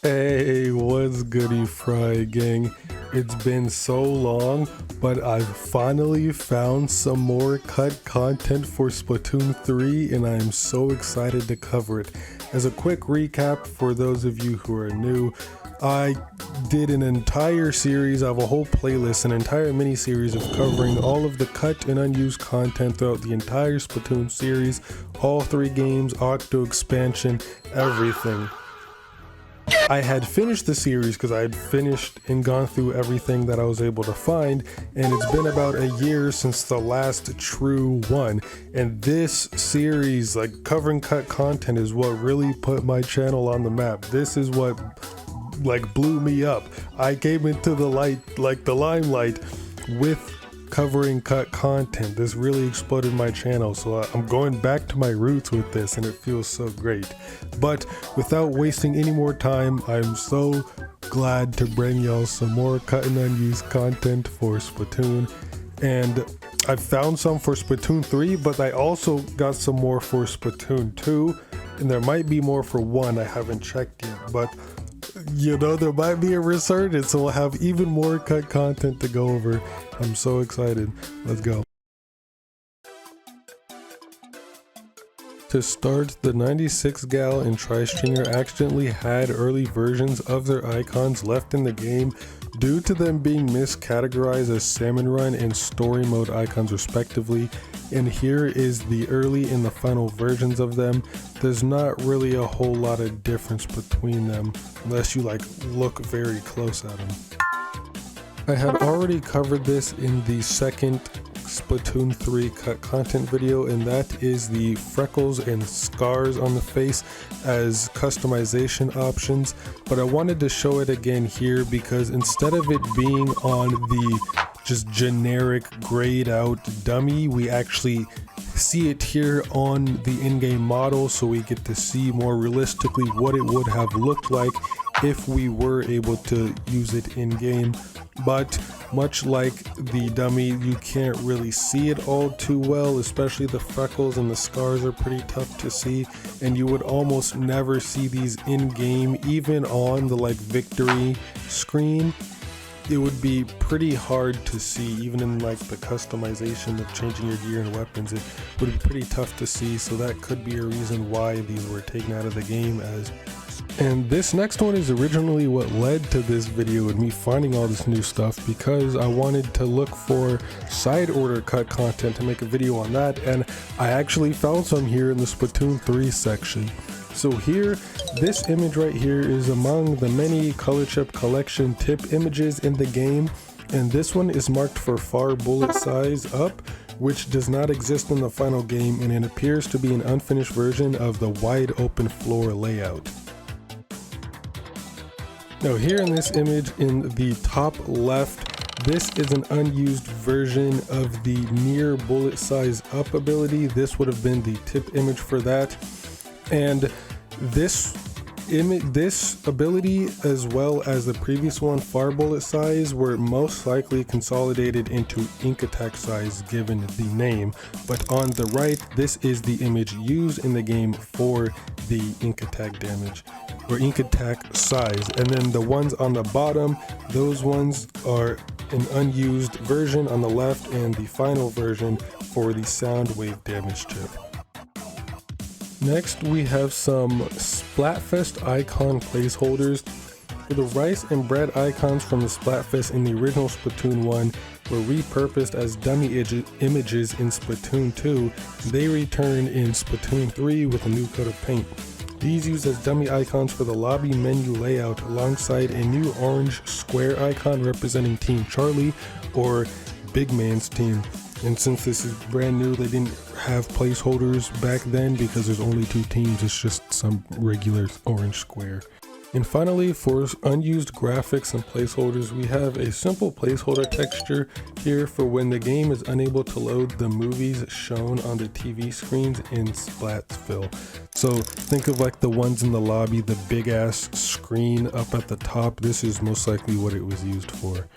Hey, what's goody, Frye Gang? It's been so long, but I've finally found some more cut content for Splatoon 3, and I am so excited to cover it. As a quick recap for those of you who are new, I did an entire series, I have a whole playlist, an entire mini-series of covering all of the cut and unused content throughout the entire Splatoon series, all 3 games, Octo expansion, everything. I had finished the series because I had finished and gone through everything that I was able to find, and it's been about a year since the last true one. And this series, like covering cut content, is what really put my channel on the map. This is what like blew me up. I came into the light, like the limelight, with covering cut content. This really exploded my channel, so I'm going back to my roots with this, and it feels so great. But without wasting any more time, I'm so glad to bring y'all some more cut and unused content for Splatoon. And I found some for Splatoon 3, but I also got some more for Splatoon 2, and there might be more for 1. I haven't checked yet, but you know, there might be a resurgence, so we'll have even more cut content to go over. I'm so excited. Let's go. To start, the 96 gal and Tri-Stringer accidentally had early versions of their icons left in the game due to them being miscategorized as Salmon Run and Story Mode icons respectively, and here is the early and the final versions of them. There's not really a whole lot of difference between them unless you like look very close at them. I had already covered this in the second Splatoon 3 cut content video, and that is the freckles and scars on the face as customization options, but I wanted to show it again here because instead of it being on the just generic grayed out dummy, we actually see it here on the in-game model, so we get to see more realistically what it would have looked like if we were able to use it in-game. But much like the dummy, you can't really see it all too well, especially the freckles and the scars are pretty tough to see, and you would almost never see these in-game. Even on the like victory screen, it would be pretty hard to see. Even in like the customization of changing your gear and weapons, it would be pretty tough to see, so that could be a reason why these were taken out of the game. And this next one is originally what led to this video and me finding all this new stuff, because I wanted to look for side order cut content to make a video on that, and I actually found some here in the Splatoon 3 section. So here, this image right here is among the many color chip collection tip images in the game, and this one is marked for far bullet size up, which does not exist in the final game, and it appears to be an unfinished version of the wide open floor layout. Now here in this image in the top left, this is an unused version of the near bullet size up ability. This would have been the tip image for that. And this ability, as well as the previous one, far bullet size, were most likely consolidated into ink attack size given the name. But on the right, this is the image used in the game for the ink attack damage, or ink attack size. And then the ones on the bottom, those ones are an unused version on the left, and the final version for the sound wave damage chip. Next, we have some Splatfest icon placeholders. For the rice and bread icons from the Splatfest in the original Splatoon 1 were repurposed as dummy images in Splatoon 2. They return in Splatoon 3 with a new coat of paint. These used as dummy icons for the lobby menu layout alongside a new orange square icon representing Team Charlie, or Big Man's team. And since this is brand new, they didn't have placeholders back then because there's only 2 teams. It's just some regular orange square. And finally, for unused graphics and placeholders, we have a simple placeholder texture here for when the game is unable to load the movies shown on the TV screens in Splatsville. So think of like the ones in the lobby, the big ass screen up at the top. This is most likely what it was used for.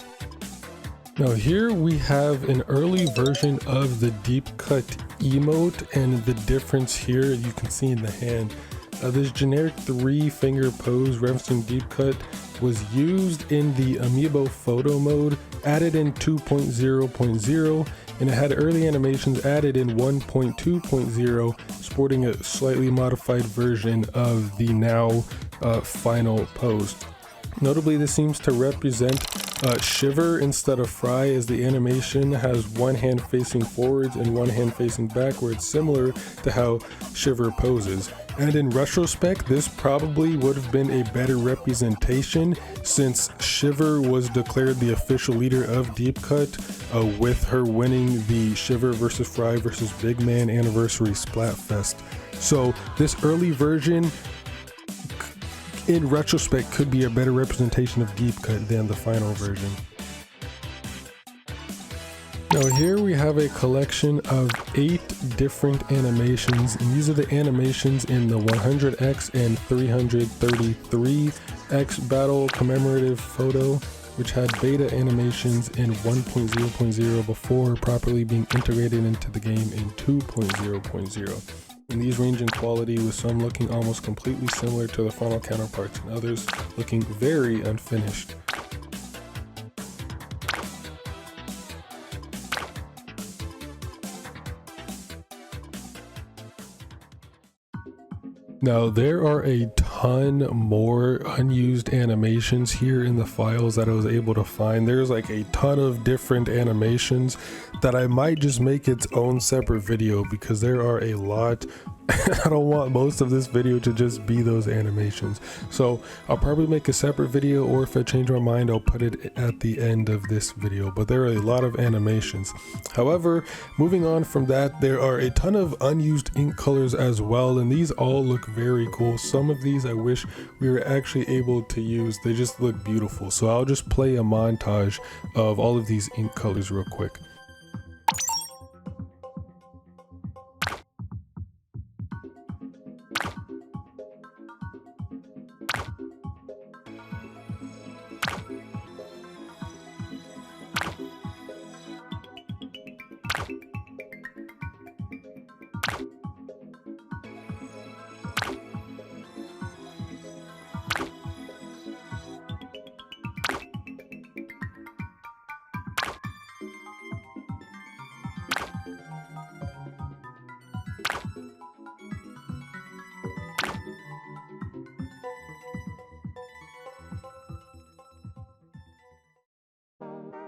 Now here we have an early version of the deep cut emote, and the difference here you can see in the hand. This generic 3-finger pose referencing deep cut was used in the Amiibo photo mode, added in 2.0.0, and it had early animations added in 1.2.0, sporting a slightly modified version of the now final pose. Notably, this seems to represent Shiver instead of Frye, as the animation has one hand facing forwards and one hand facing backwards, similar to how Shiver poses. And in retrospect, this probably would have been a better representation, since Shiver was declared the official leader of Deep Cut, with her winning the Shiver vs. Frye vs. Big Man Anniversary Splatfest. So this early version, in retrospect, could be a better representation of Deep Cut than the final version. Now here we have a collection of 8 different animations, and these are the animations in the 100x and 333x battle commemorative photo, which had beta animations in 1.0.0 before properly being integrated into the game in 2.0.0. And these range in quality, with some looking almost completely similar to the final counterparts and others looking very unfinished. Now there are a ton more unused animations here in the files that I was able to find. There's like a ton of different animations that I might just make its own separate video, because there are a lot. I don't want most of this video to just be those animations, so I'll probably make a separate video, or if I change my mind, I'll put it at the end of this video. But there are a lot of animations. However, moving on from that, there are a ton of unused ink colors as well, and these all look very cool. Some of these I wish we were actually able to use. They just look beautiful, so I'll just play a montage of all of these ink colors real quick.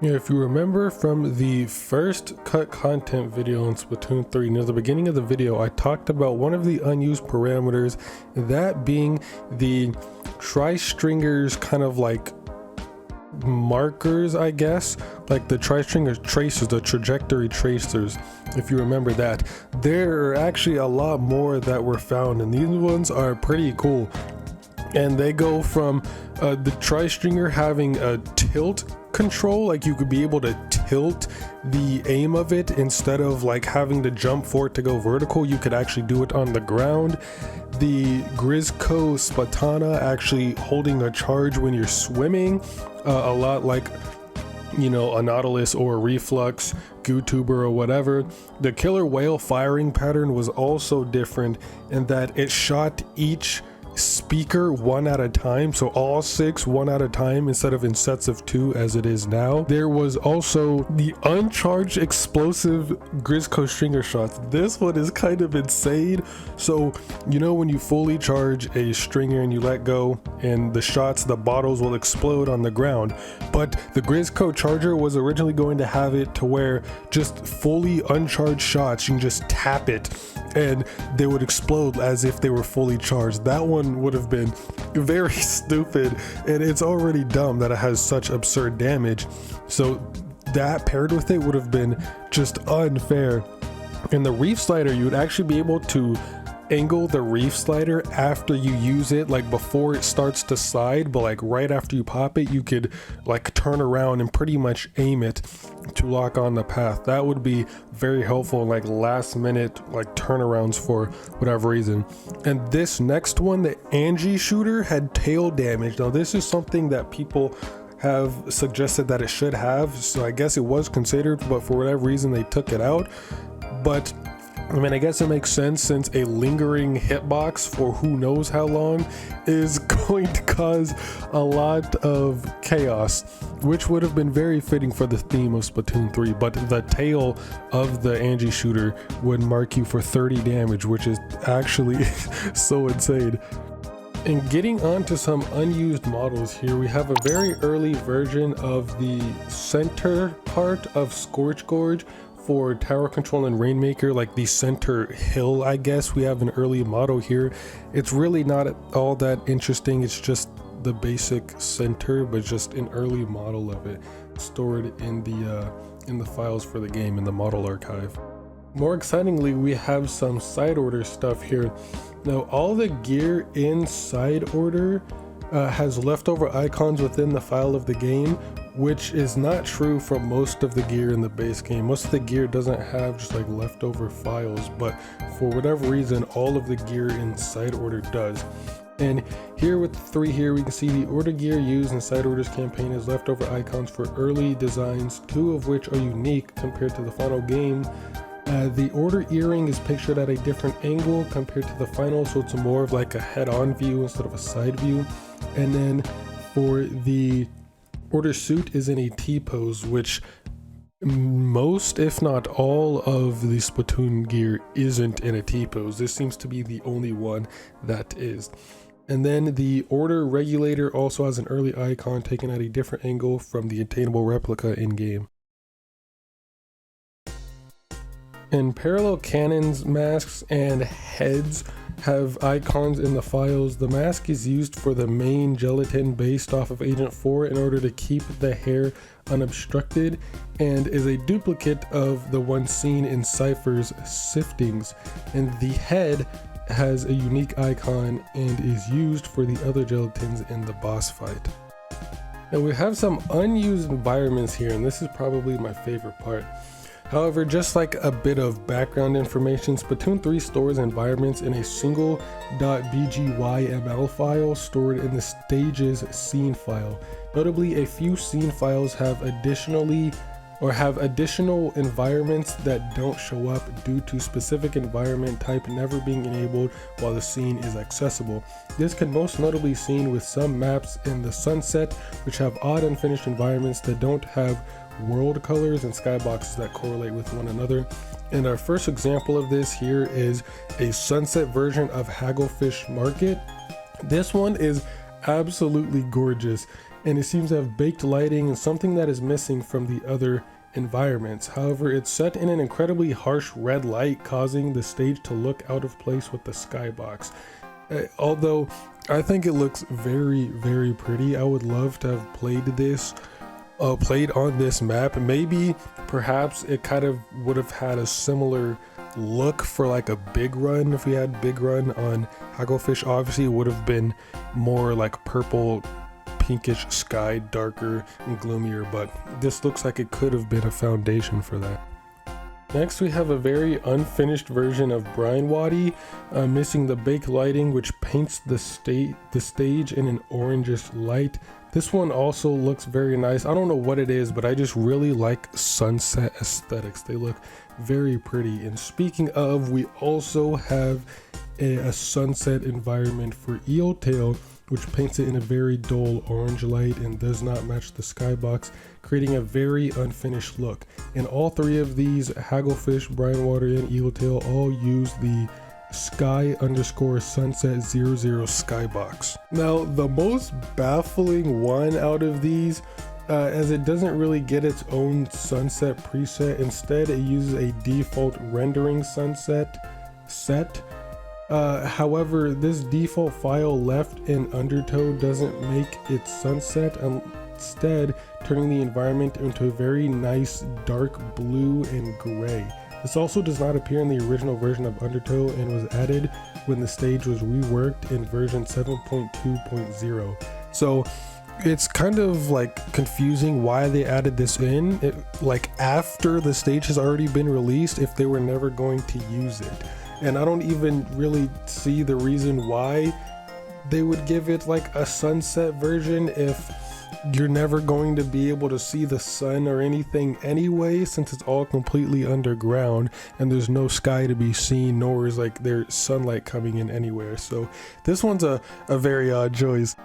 Yeah, if you remember from the first cut content video on Splatoon 3, near the beginning of the video, I talked about one of the unused parameters, that being the tri-stringers kind of like markers, I guess, like the tri-stringer tracers, the trajectory tracers. If you remember that, there are actually a lot more that were found, and these ones are pretty cool. And they go from the tri-stringer having a tilt control, like you could be able to tilt the aim of it instead of like having to jump for it to go vertical. You could actually do it on the ground. The Grizzco Spatana actually holding a charge when you're swimming, a lot like, you know, a Nautilus or a Reflux, GooTuber or whatever. The Killer Whale firing pattern was also different in that it shot each speaker one at a time, so all 6 one at a time instead of in sets of 2 as it is now. There was also the uncharged explosive Grizzco stringer shots. This one is kind of insane. So you know when you fully charge a stringer and you let go, and the shots, the bottles will explode on the ground, but the Grizzco charger was originally going to have it to where just fully uncharged shots, you can just tap it and they would explode as if they were fully charged. That one would have been very stupid, and it's already dumb that it has such absurd damage, so that paired with it would have been just unfair. In the reef slider, you would actually be able to angle the reef slider after you use it, like before it starts to slide, but like right after you pop it, you could like turn around and pretty much aim it to lock on the path. That would be very helpful in like last minute like turnarounds for whatever reason. And this next one, the Angie shooter, had tail damage. Now this is something that people have suggested that it should have, so I guess it was considered, but for whatever reason they took it out. But I mean, I guess it makes sense since a lingering hitbox for who knows how long is going to cause a lot of chaos, which would have been very fitting for the theme of Splatoon 3, but the tail of the Angie shooter would mark you for 30 damage, which is actually so insane. And getting on to some unused models here, we have a very early version of the center part of Scorch Gorge for Tower Control and Rainmaker, like the center hill. I guess we have an early model here. It's really not all that interesting, it's just the basic center, but just an early model of it stored in the files for the game in the model archive. More excitingly, we have some side order stuff here. Now all the gear in side order has leftover icons within the file of the game, which is not true for most of the gear in the base game. Most of the gear doesn't have just like leftover files, but for whatever reason all of the gear in side order does. And here with the 3 here, we can see the order gear used in side orders campaign as leftover icons for early designs, 2 of which are unique compared to the final game. The order earring is pictured at a different angle compared to the final, so it's more of like a head-on view instead of a side view. And then for the order suit is in a T-pose, which most, if not all, of the Splatoon gear isn't in a T-pose. This seems to be the only one that is. And then the order regulator also has an early icon taken at a different angle from the attainable replica in-game. And parallel cannons, masks, and heads have icons in the files. The mask is used for the main gelatin based off of Agent 4 in order to keep the hair unobstructed, and is a duplicate of the one seen in Cypher's siftings. And the head has a unique icon and is used for the other gelatins in the boss fight. Now we have some unused environments here, and this is probably my favorite part. However, just like a bit of background information, Splatoon 3 stores environments in a single .bgyml file stored in the stages scene file. Notably, a few scene files have additional environments that don't show up due to specific environment type never being enabled while the scene is accessible. This can most notably be seen with some maps in the Sunset, which have odd unfinished environments that don't have world colors and skyboxes that correlate with one another. And our first example of this here is a Sunset version of Hagglefish Market. This one is absolutely gorgeous, and it seems to have baked lighting and something that is missing from the other environments. However, it's set in an incredibly harsh red light, causing the stage to look out of place with the skybox. Although I think it looks very, very pretty. I would love to have played on this map. Maybe perhaps it kind of would have had a similar look for like a Big Run. If we had Big Run on Hagglefish, obviously it would have been more like purple pinkish sky, darker and gloomier, but this looks like it could have been a foundation for that. Next we have a very unfinished version of Brine Waddy, missing the baked lighting, which paints the stage in an orangish light. This one also looks very nice. I don't know what it is, but I just really like sunset aesthetics. They look very pretty. And speaking of, we also have a sunset environment for Eeltail, which paints it in a very dull orange light and does not match the skybox, creating a very unfinished look. And all 3 of these, Hagglefish, Brine Waddy, and Eeltail, all use the sky_sunset00 skybox. Now, the most baffling one out of these, as it doesn't really get its own sunset preset. Instead, it uses a default rendering sunset set. However, this default file left in Undertow doesn't make it sunset, instead turning the environment into a very nice dark blue and gray. This also does not appear in the original version of Undertow and was added when the stage was reworked in version 7.2.0. So it's kind of like confusing why they added this in, like after the stage has already been released, if they were never going to use it. And I don't even really see the reason why they would give it like a sunset version if you're never going to be able to see the sun or anything anyway, since it's all completely underground and there's no sky to be seen, nor is like there's sunlight coming in anywhere. So this one's a very odd choice.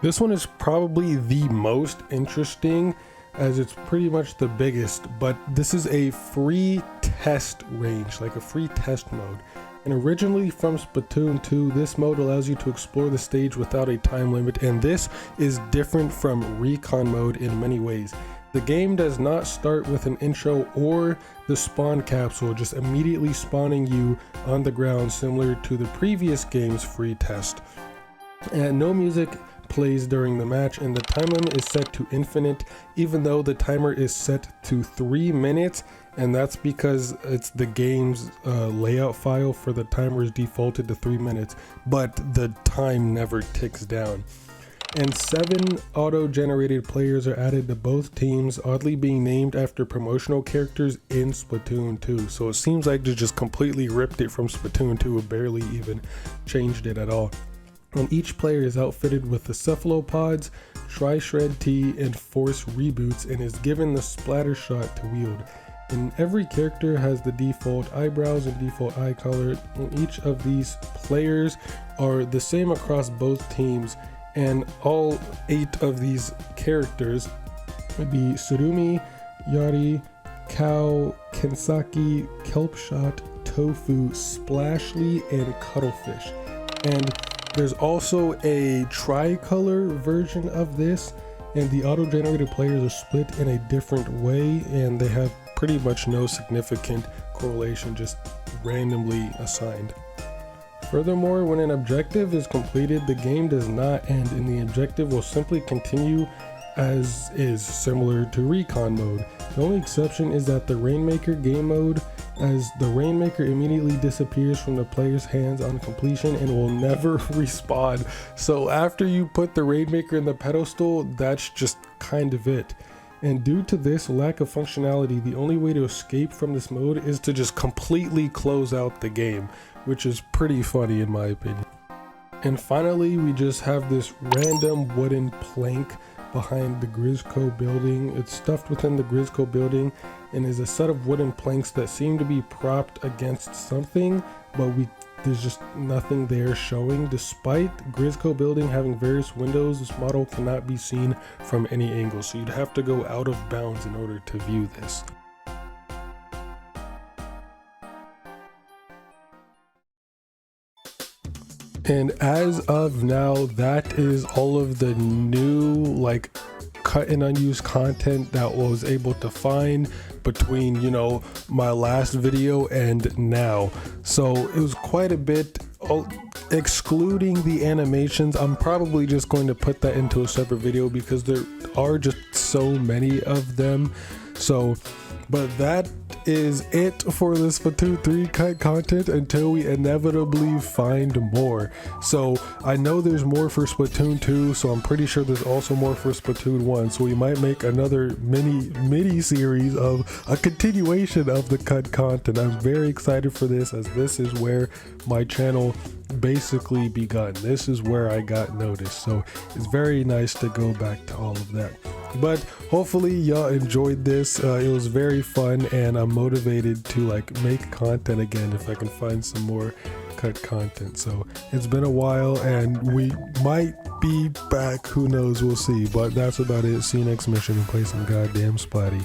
This one is probably the most interesting, as it's pretty much the biggest, but this is a free test range, like a free test mode. And originally from Splatoon 2, this mode allows you to explore the stage without a time limit, and this is different from recon mode in many ways. The game does not start with an intro or the spawn capsule, just immediately spawning you on the ground, similar to the previous game's free test. And no music plays during the match, and the time limit is set to infinite, even though the timer is set to 3 minutes, and that's because it's the game's layout file for the timer is defaulted to 3 minutes, but the time never ticks down. And 7 auto-generated players are added to both teams, oddly being named after promotional characters in Splatoon 2. So it seems like they just completely ripped it from Splatoon 2 and barely even changed it at all. And each player is outfitted with the cephalopods, Tri-Shred T, and Force reboots, and is given the splatter shot to wield. And every character has the default eyebrows and default eye color, and each of these players are the same across both teams, and all 8 of these characters would be Surumi, Yari, Cow, Kensaki, Kelpshot, Tofu, Splashly, and Cuttlefish. And there's also a tricolor version of this, and the auto-generated players are split in a different way, and they have pretty much no significant correlation, just randomly assigned. Furthermore, when an objective is completed, the game does not end, and the objective will simply continue as is, similar to recon mode. The only exception is that the Rainmaker game mode, as the Rainmaker immediately disappears from the player's hands on completion and will never respawn. So after you put the Rainmaker in the pedestal, that's just kind of it. And due to this lack of functionality, the only way to escape from this mode is to just completely close out the game, which is pretty funny in my opinion. And finally, we just have this random wooden plank behind the Grisco building. It's stuffed within the Grisco building and is a set of wooden planks that seem to be propped against something, but there's just nothing there showing. Despite Grisco building having various windows, this model cannot be seen from any angle, so you'd have to go out of bounds in order to view this. And as of now, that is all of the new like cut and unused content that was able to find between, you know, my last video and now. So it was quite a bit, excluding the animations. I'm probably just going to put that into a separate video because there are just so many of them. So, but that is it for this Splatoon 3 cut content until we inevitably find more. So I know there's more for Splatoon 2, so I'm pretty sure there's also more for Splatoon 1, so we might make another mini series of a continuation of the cut content. I'm very excited for this, as this is where my channel basically begun. This is where I got noticed, so it's very nice to go back to all of that. But hopefully y'all enjoyed this. It was very fun, and I'm motivated to like make content again if I can find some more cut content. So it's been a while and we might be back, who knows, we'll see. But that's about it. See you next mission and play some goddamn Splatty.